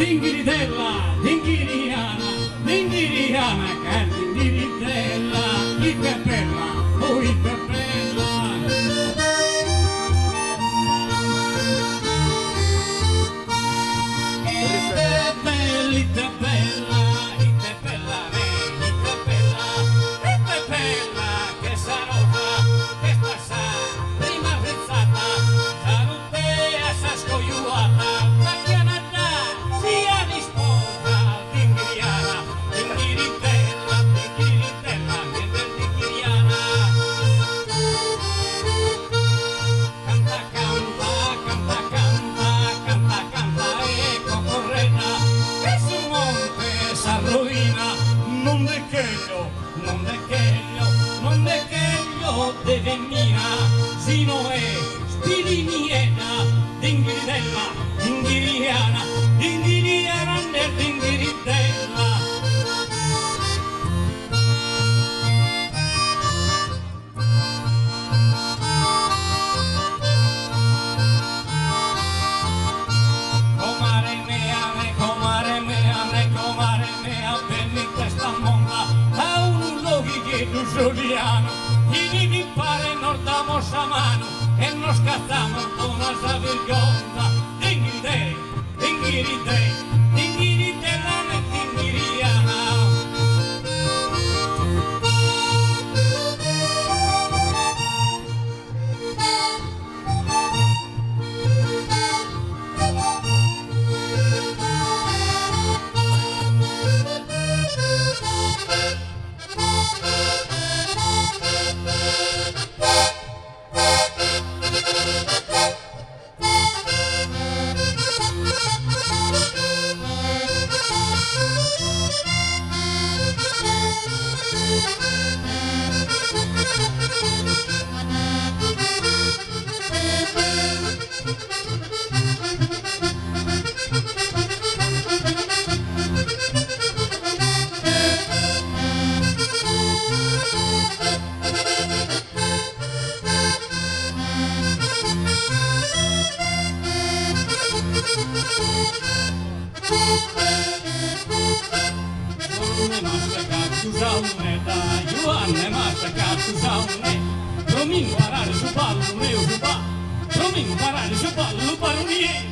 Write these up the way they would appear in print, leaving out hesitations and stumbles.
Dingiritella, dingiriana, dingiriana, che dingiritella, il che bella, oh il che bella. Il che bella, il che bella, il che bella, il che bella, che sarosa, che passa, prima frizzata, salutea sa scogliuata, la chianata, sia risposta, dingiriana, dingiritella, dingiritella, niente dingiriana. Canta, canta, canta, canta, canta, canta, e cocorrena, che sul monte s'arruina, non de cheglio, non de cheglio, non de cheglio de vemmina, sino è spiliniena, dingiritella, dingiriana, dingiriana nel dingiritella. Comare mea, venni in questa monda, a un luogo che tu soliano, gli di pare non damos a mano, e nos scattamos con la vergogna, dingiritei, dingiritei, dingiritella e dingiriana. Ioanne massa cattusaune, promin parare su ballo neo su ba, promin parare su ballo baronie.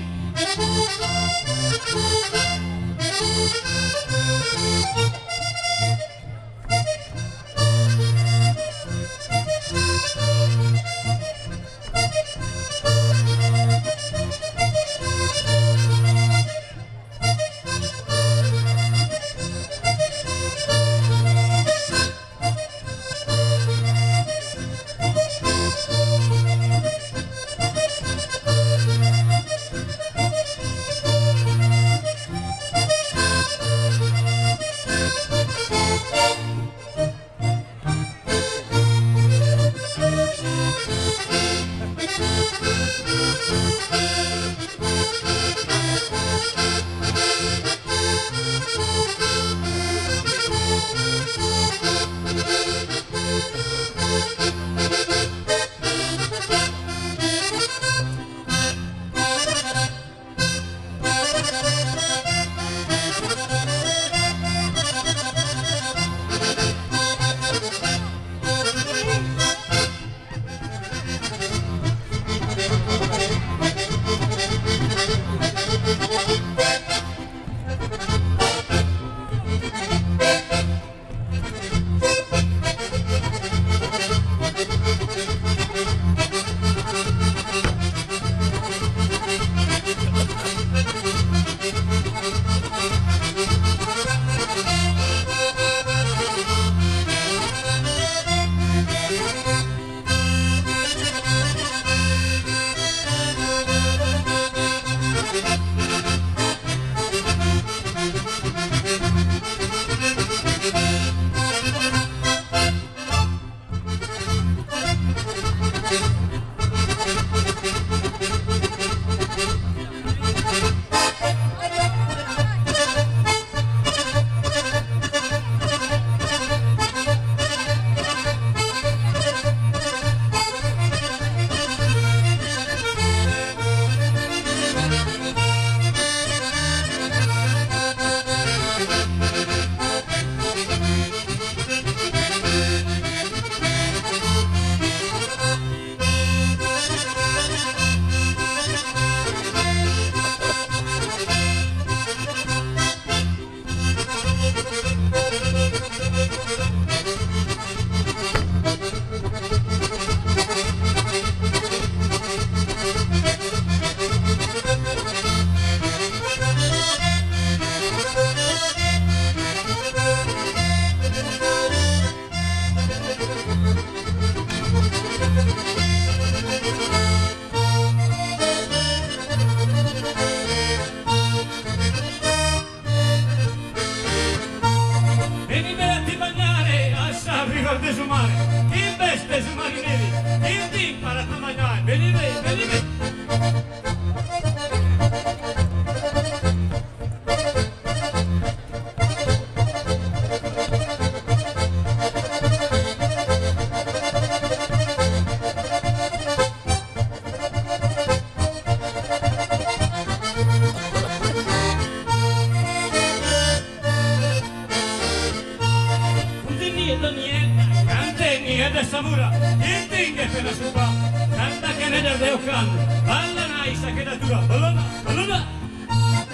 samura, che tenga per la sua, canta che ne del deo canno, balla naisa che da tua, ballona,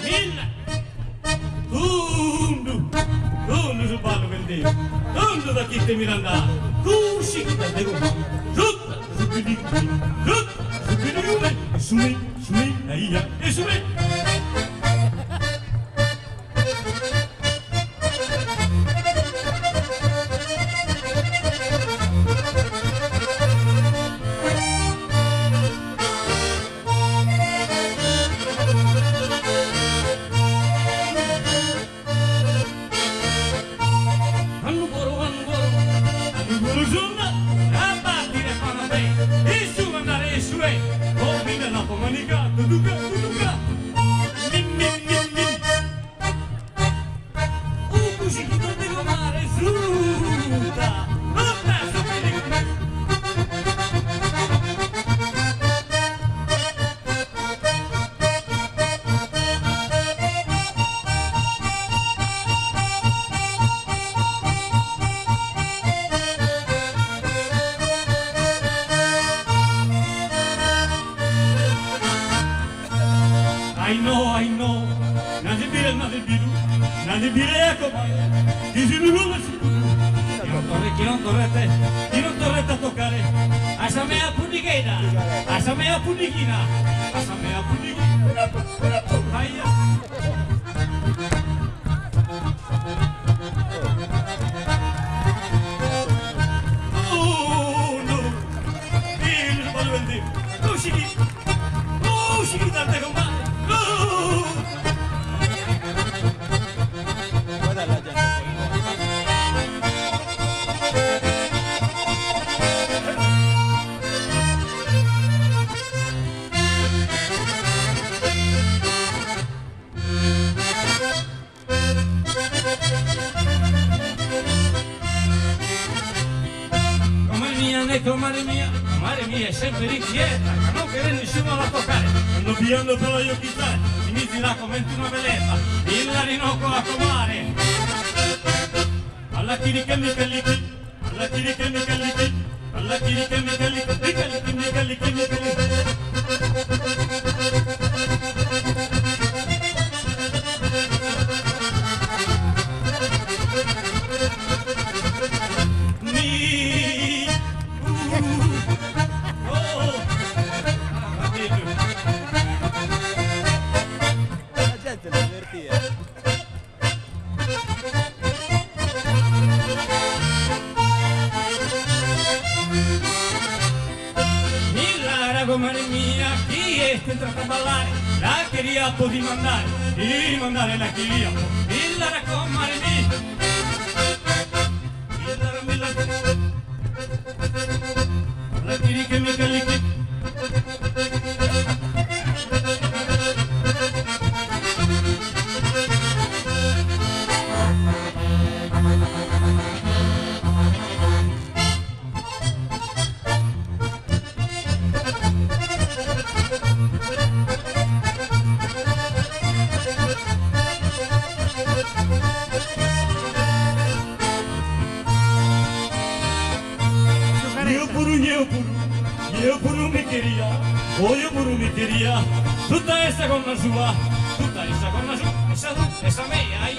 milla, tundu su ballo per Dio, tundu da chi te miranda, cusci che da devo, rutta, su più su me, aia, e su me. I know, nadie dirà come, chi non torrete a toccare, a esa mea punichina, aia. Oh no, il ballo del Dio, usciti tante combatte. Madre mia, è sempre inquieta, non querer nessuno la toccare, quando piando per la iochità, inizierà come una veletta, il rinoco a comare. Alla chirica micaliti, alla chirica micaliti, alla chirica micaliti, madre mia, chi è entrato a ballare? La quería poter mandare, y mandare la quería, y la con madre mia. La quería que me calique. Io pure mi quería, io pure mi quería, tutta essa con la sua, essa mea,